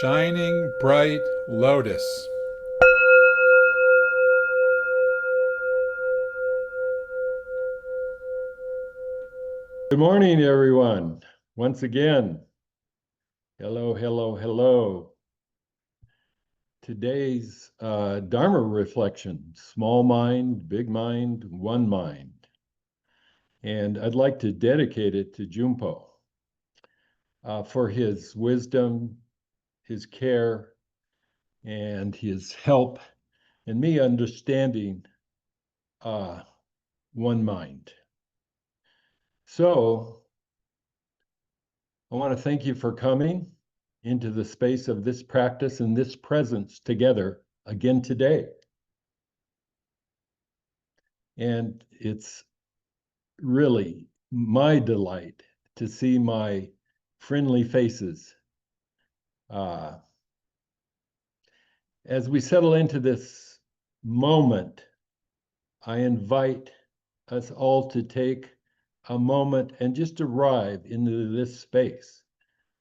shining bright lotus. Good morning, everyone. Once again, hello, hello, hello. Today's Dharma reflection, small mind, big mind, one mind. And I'd like to dedicate it to Jumpo for his wisdom, his care, and his help in me understanding one mind. So I want to thank you for coming into the space of this practice and this presence together again today. And it's really my delight to see my friendly faces. As we settle into this moment, I invite us all to take a moment and just arrive into this space.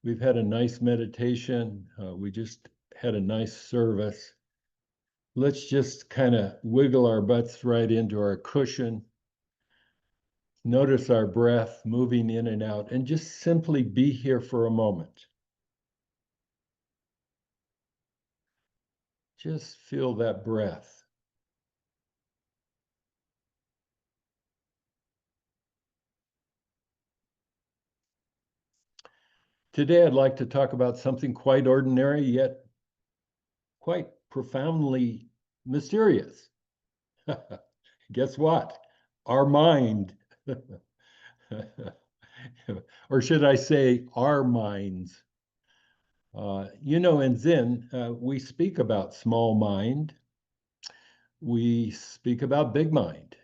We've had a nice meditation. We just had a nice service. Let's just kind of wiggle our butts right into our cushion. Notice our breath moving in and out, and just simply be here for a moment. Just feel that breath. Today, I'd like to talk about something quite ordinary, yet quite profoundly mysterious. Guess what? Our mind. Or should I say, our minds. In Zen, we speak about small mind, we speak about big mind.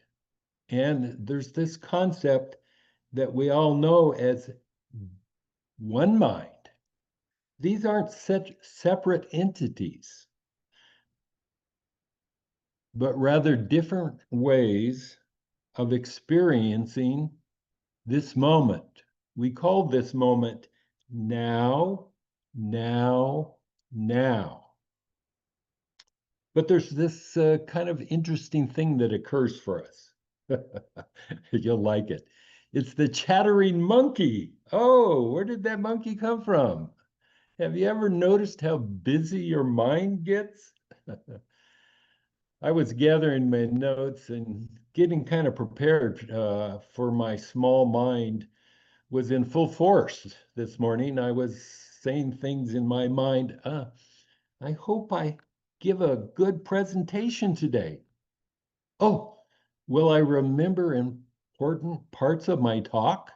And there's this concept that we all know as one mind. These aren't separate entities, but rather different ways of experiencing this moment. We call this moment now, now, now. But there's this kind of interesting thing that occurs for us. You'll like it. It's the chattering monkey. Oh, where did that monkey come from? Have you ever noticed how busy your mind gets? I was gathering my notes and getting kind of prepared for my small mind was in full force this morning. I was saying things in my mind. I hope I give a good presentation today. Oh, will I remember important parts of my talk?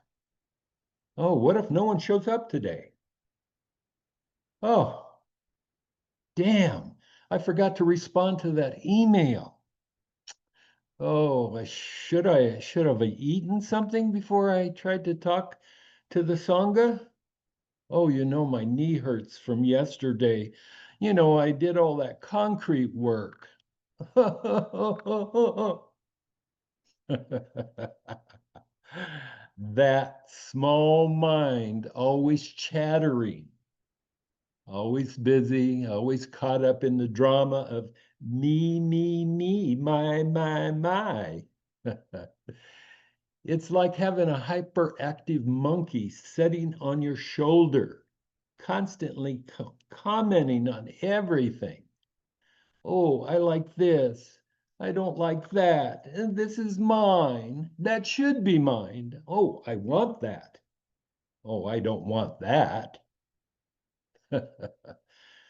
Oh, what if no one shows up today? Oh, damn, I forgot to respond to that email. Oh, I should have eaten something before I tried to talk to the Sangha. Oh, my knee hurts from yesterday. I did all that concrete work. That small mind, always chattering, always busy, always caught up in the drama of me, my. It's like having a hyperactive monkey sitting on your shoulder, constantly commenting on everything. Oh, I like this. I don't like that. And this is mine. That should be mine. Oh, I want that. Oh, I don't want that.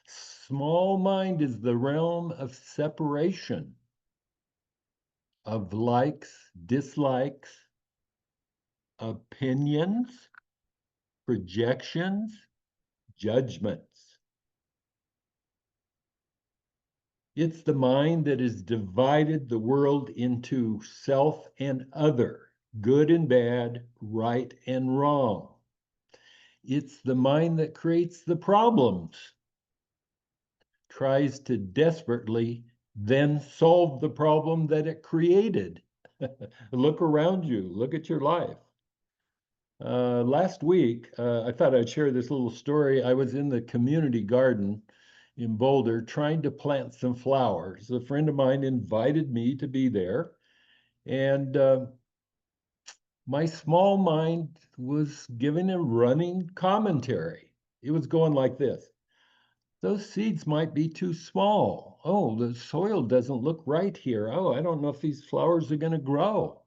Small mind is the realm of separation, of likes, dislikes, opinions, projections, judgments. It's the mind that has divided the world into self and other, good and bad, right and wrong. It's the mind that creates the problems, tries to desperately then solve the problem that it created. Look around you, look at your life. Last week, I thought I'd share this little story. I was in the community garden in Boulder trying to plant some flowers. A friend of mine invited me to be there, and my small mind was giving a running commentary. It was going like this: those seeds might be too small. Oh, the soil doesn't look right here. Oh, I don't know if these flowers are going to grow.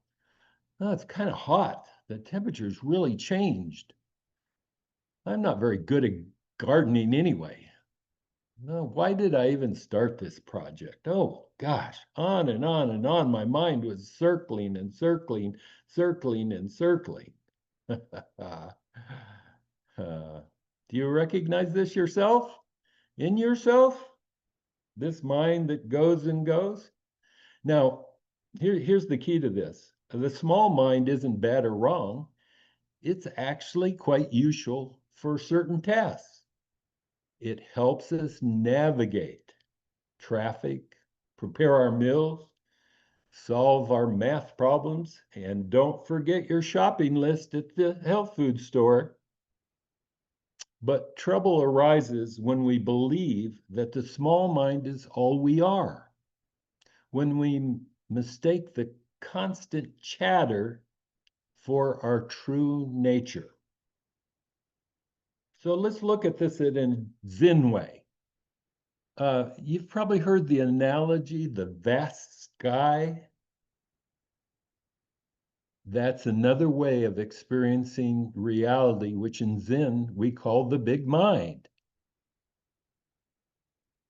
Oh, it's kind of hot. The temperature's really changed. I'm not very good at gardening anyway. No, why did I even start this project? Oh gosh, on and on and on. My mind was circling and circling, circling and circling. Do you recognize this yourself? In yourself? This mind that goes and goes? Now, here's the key to this. The small mind isn't bad or wrong. It's actually quite useful for certain tasks. It helps us navigate traffic, prepare our meals, solve our math problems, and don't forget your shopping list at the health food store. But trouble arises when we believe that the small mind is all we are, when we mistake the constant chatter for our true nature. So let's look at this in a Zen way. You've probably heard the analogy, the vast sky. That's another way of experiencing reality, which in Zen we call the big mind,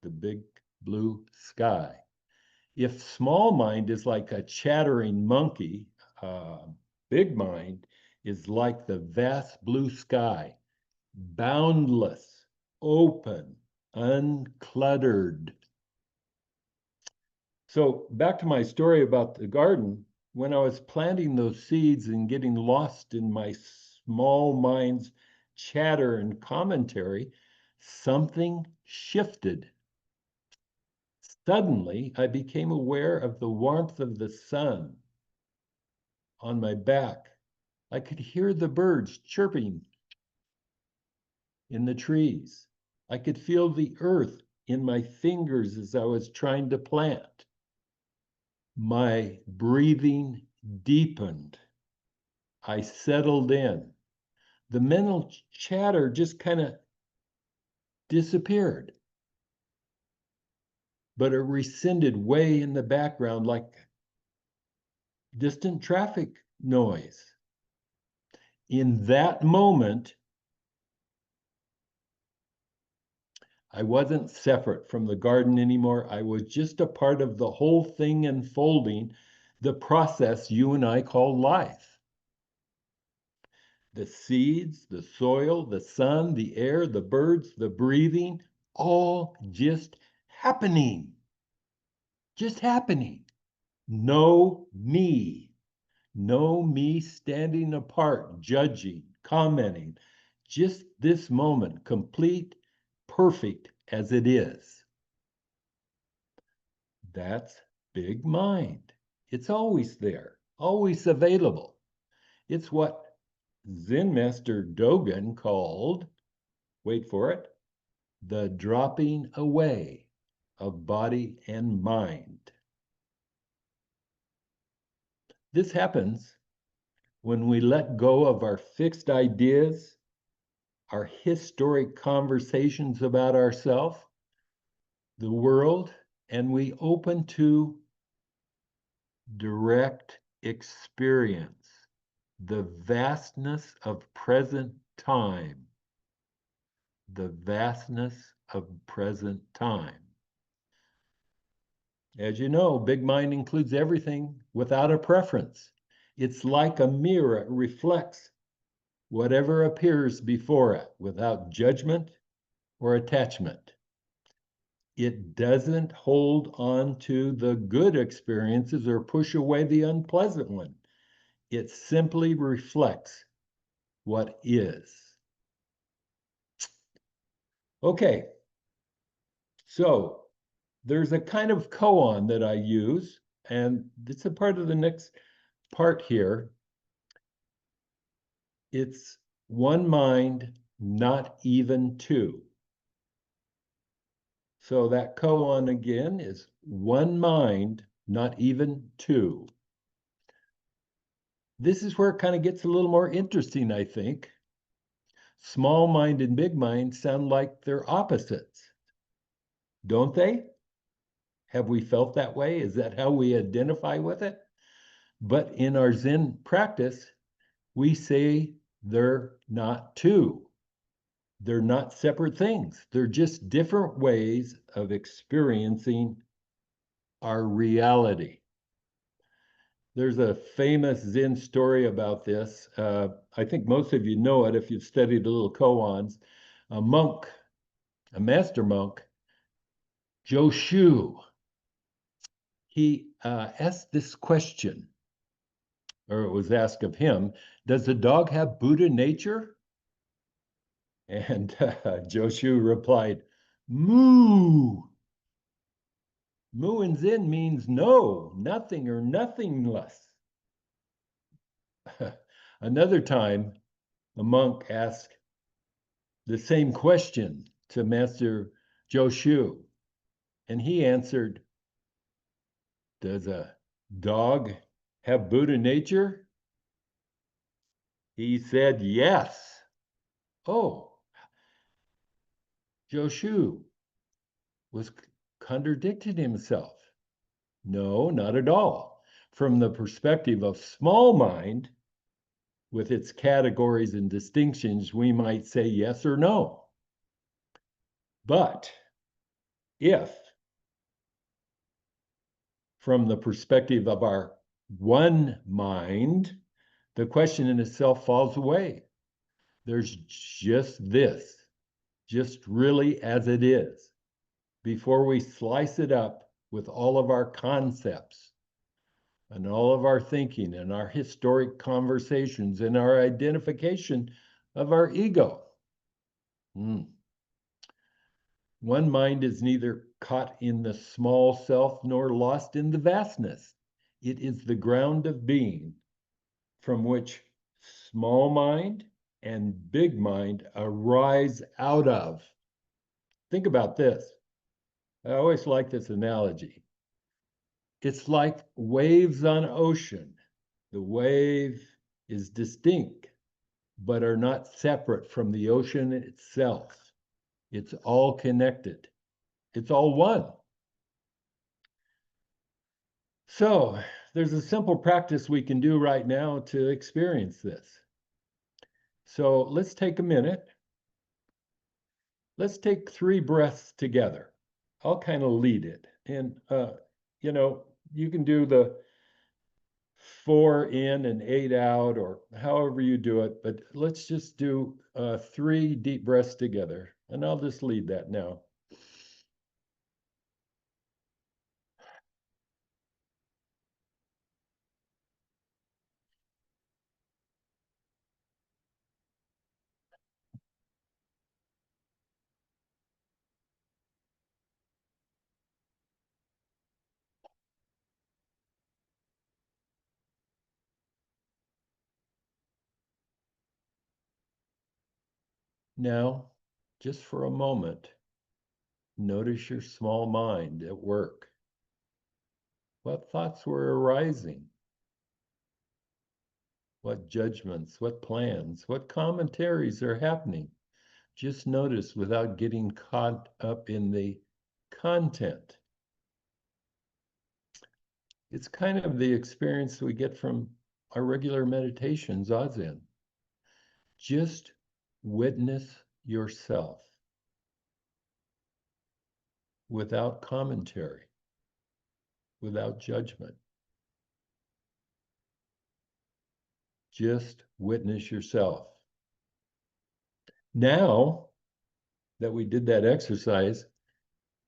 the big blue sky. If small mind is like a chattering monkey, uh, big mind is like the vast blue sky, boundless, open, uncluttered. So back to my story about the garden, when I was planting those seeds and getting lost in my small mind's chatter and commentary, something shifted. Suddenly, I became aware of the warmth of the sun on my back. I could hear the birds chirping in the trees. I could feel the earth in my fingers as I was trying to plant. My breathing deepened. I settled in. The mental chatter just kind of disappeared, but it rescinded way in the background like distant traffic noise. In that moment, I wasn't separate from the garden anymore. I was just a part of the whole thing unfolding, the process you and I call life. The seeds, the soil, the sun, the air, the birds, the breathing, all just happening. No me, no me standing apart, judging, commenting, just this moment, complete, perfect as it is. That's big mind. It's always there, always available. It's what Zen Master Dogen called, wait for it, the dropping away of body and mind. This happens when we let go of our fixed ideas, our historic conversations about ourselves, the world, and we open to direct experience, the vastness of present time, the vastness of present time. As you know, big mind includes everything without a preference. It's like a mirror, it reflects whatever appears before it without judgment or attachment. It doesn't hold on to the good experiences or push away the unpleasant one. It simply reflects what is. Okay, so there's a kind of koan that I use, and it's a part of the next part here. It's one mind, not even two. So that koan again is one mind, not even two. This is where it kind of gets a little more interesting, I think. Small mind and big mind sound like they're opposites, don't they? Have we felt that way? Is that how we identify with it? But in our Zen practice, we say they're not two. They're not separate things. They're just different ways of experiencing our reality. There's a famous Zen story about this. I think most of you know it if you've studied a little koans. A monk, a master monk, Joshu, he asked this question, or it was asked of him, does a dog have Buddha nature? And Joshu replied, moo. Mu in Zen means no, nothing or nothingless. Another time, a monk asked the same question to Master Joshu, and he answered, does a dog have Buddha nature? He said, yes. Oh, Joshu was contradicting himself. No, not at all. From the perspective of small mind, with its categories and distinctions, we might say yes or no. But if, from the perspective of our one mind, the question in itself falls away. There's just this, just really as it is, before we slice it up with all of our concepts and all of our thinking and our historic conversations and our identification of our ego. One mind is neither caught in the small self nor lost in the vastness. It is the ground of being from which small mind and big mind arise out of. Think about this. I always like this analogy. It's like waves on ocean. The wave is distinct, but are not separate from the ocean itself. It's all connected. It's all one. So there's a simple practice we can do right now to experience this. So let's take a minute. Let's take 3 breaths together. I'll kind of lead it. And, you can do the 4 in and 8 out, or however you do it, but let's just do 3 deep breaths together. And I'll just lead that now. Now, just for a moment, notice your small mind at work. What thoughts were arising? What judgments, what plans, what commentaries are happening? Just notice without getting caught up in the content. It's kind of the experience we get from our regular meditations, Zazen. Just witness yourself without commentary, without judgment. Just witness yourself. Now that we did that exercise,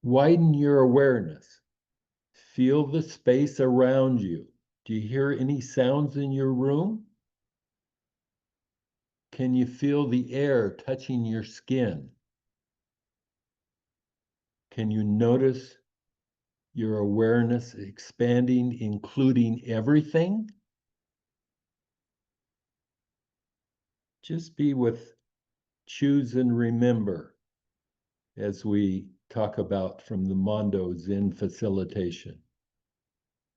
widen your awareness. Feel the space around you. Do you hear any sounds in your room? Can you feel the air touching your skin? Can you notice your awareness expanding, including everything? Just be with choose and remember, as we talk about from the Mondo Zen facilitation.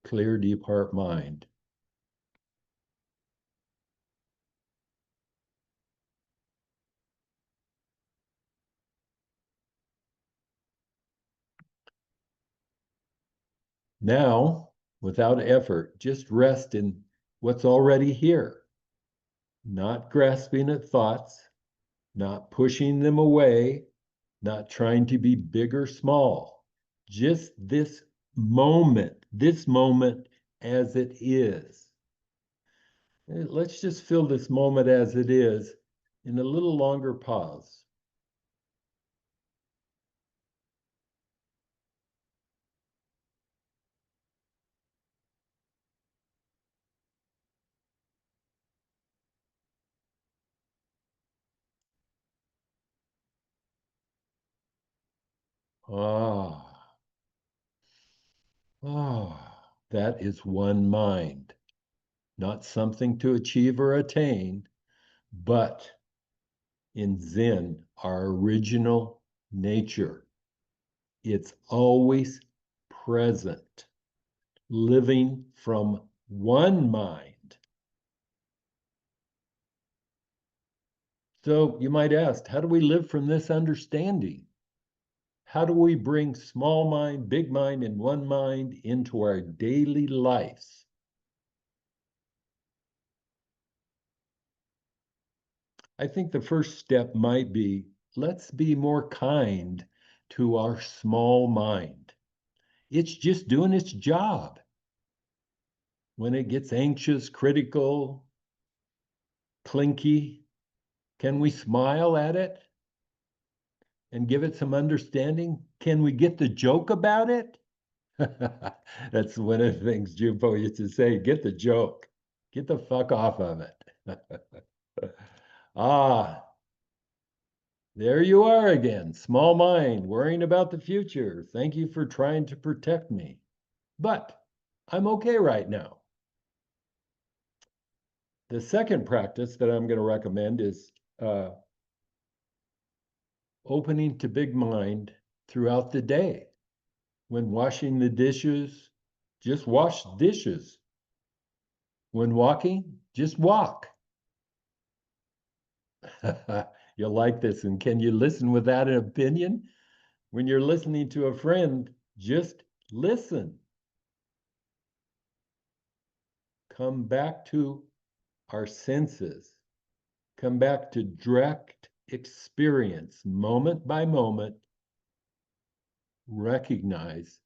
Clear, deep heart mind. Now, without effort, just rest in what's already here, not grasping at thoughts, not pushing them away, not trying to be big or small. Just this moment as it is. Let's just feel this moment as it is in a little longer pause. Ah, that is one mind, not something to achieve or attain, but in Zen, our original nature. It's always present, living from one mind. So you might ask, how do we live from this understanding? How do we bring small mind, big mind, and one mind into our daily lives? I think the first step might be, let's be more kind to our small mind. It's just doing its job. When it gets anxious, critical, clinky, can we smile at it and give it some understanding? Can we get the joke about it? That's one of the things Junpo used to say, get the joke, get the fuck off of it. Ah, there you are again, small mind, worrying about the future. Thank you for trying to protect me. But I'm okay right now. The second practice that I'm going to recommend is opening to big mind throughout the day. When washing the dishes, just wash dishes. When walking, just walk. You'll like this. And can you listen without an opinion? When you're listening to a friend, just listen. Come back to our senses. Come back to direct experience, moment by moment. Recognize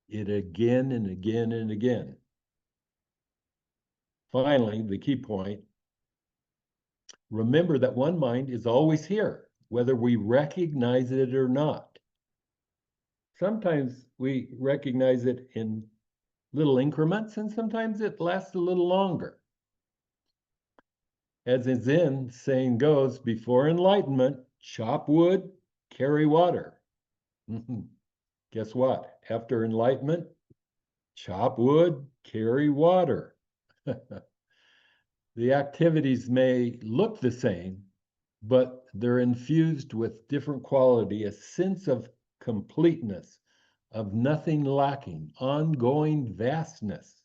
it again and again and again. Finally, the key point, remember that one mind is always here, whether we recognize it or not. Sometimes we recognize it in little increments, and sometimes it lasts a little longer. As in Zen saying goes, before enlightenment, chop wood, carry water. Guess what? After enlightenment, chop wood, carry water. The activities may look the same, but they're infused with different quality, a sense of completeness, of nothing lacking, ongoing vastness.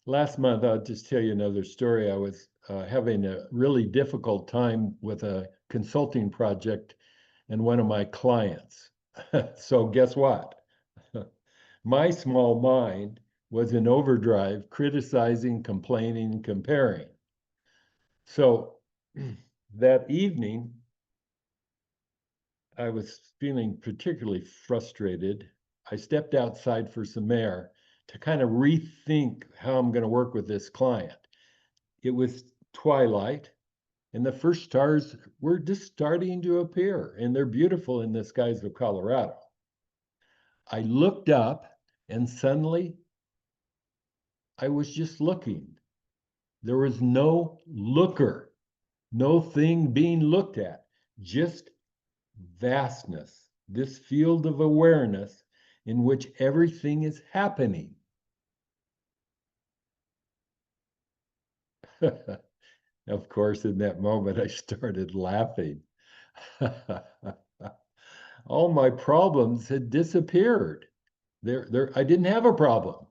Last month, I'll just tell you another story. I was having a really difficult time with a consulting project and one of my clients. So guess what? My small mind was in overdrive, criticizing, complaining, comparing. So that evening, I was feeling particularly frustrated. I stepped outside for some air to kind of rethink how I'm going to work with this client. It was twilight, and the first stars were just starting to appear, and they're beautiful in the skies of Colorado. I looked up, and suddenly I was just looking. There was no looker, no thing being looked at, just vastness, this field of awareness in which everything is happening. Of course, in that moment, I started laughing. All my problems had disappeared. I didn't have a problem.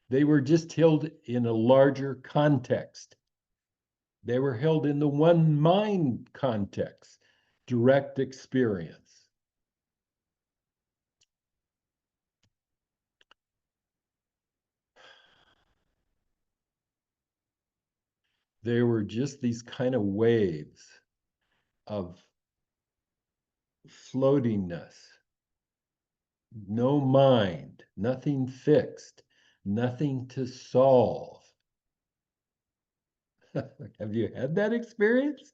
They were just held in a larger context. They were held in the one mind context, direct experience. They were just these kind of waves of floatingness, no mind, nothing fixed, nothing to solve. Have you had that experience?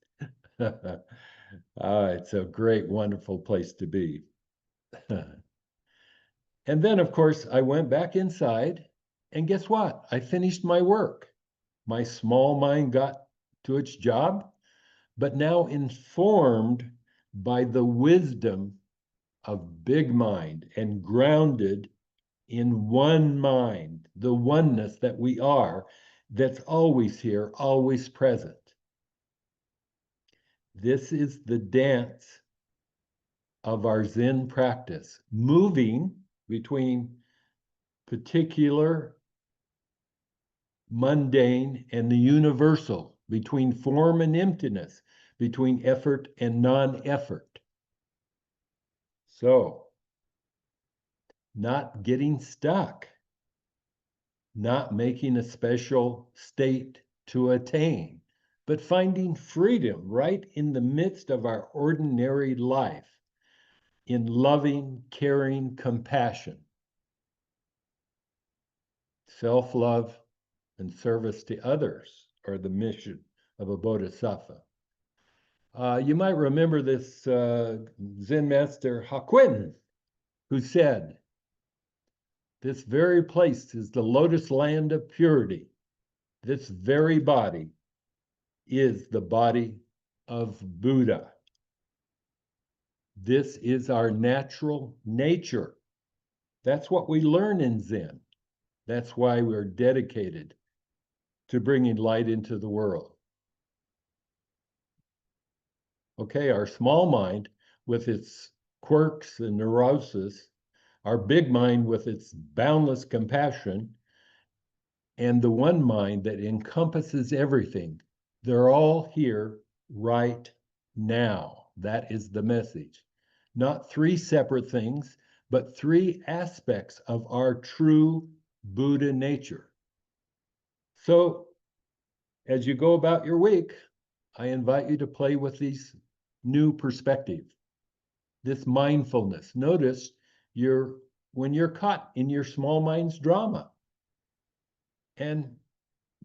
It's a great, wonderful place to be. And then, of course, I went back inside, and guess what? I finished my work. My small mind got to its job, but now informed by the wisdom of big mind and grounded in one mind, the oneness that we are, that's always here, always present. This is the dance of our Zen practice, moving between particular, mundane, and the universal, between form and emptiness, between effort and non-effort. So, not getting stuck, not making a special state to attain, but finding freedom right in the midst of our ordinary life, in loving, caring compassion, self-love, and service to others are the mission of a bodhisattva. You might remember this Zen master Hakuin, who said, "This very place is the lotus land of purity. This very body is the body of Buddha. This is our natural nature." That's what we learn in Zen. That's why we're dedicated to bringing light into the world. Okay, our small mind with its quirks and neurosis, our big mind with its boundless compassion, and the one mind that encompasses everything. They're all here right now. That is the message. Not three separate things, but three aspects of our true Buddha nature. So, as you go about your week, I invite you to play with these new perspectives, this mindfulness. Notice when you're caught in your small mind's drama and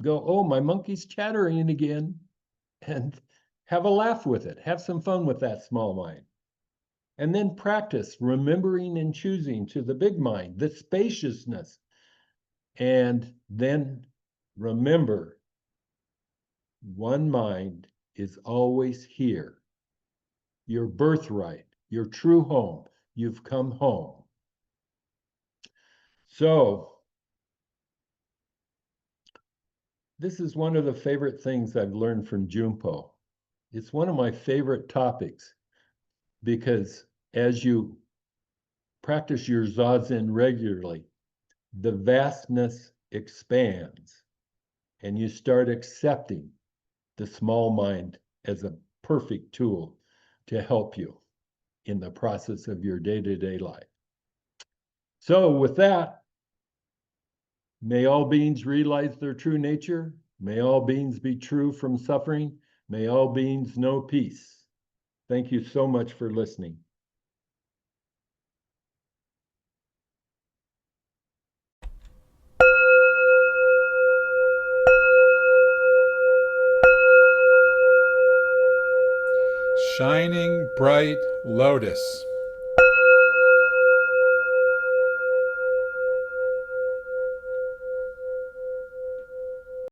go, oh, my monkey's chattering again, and have a laugh with it. Have some fun with that small mind. And then practice remembering and choosing to the big mind, the spaciousness. And then remember, one mind is always here. Your birthright, your true home. You've come home. So, this is one of the favorite things I've learned from Junpo. It's one of my favorite topics because as you practice your Zazen regularly, the vastness expands and you start accepting the small mind as a perfect tool to help you in the process of your day-to-day life. So with that, may all beings realize their true nature. May all beings be true from suffering. May all beings know peace. Thank you so much for listening. Shining bright lotus.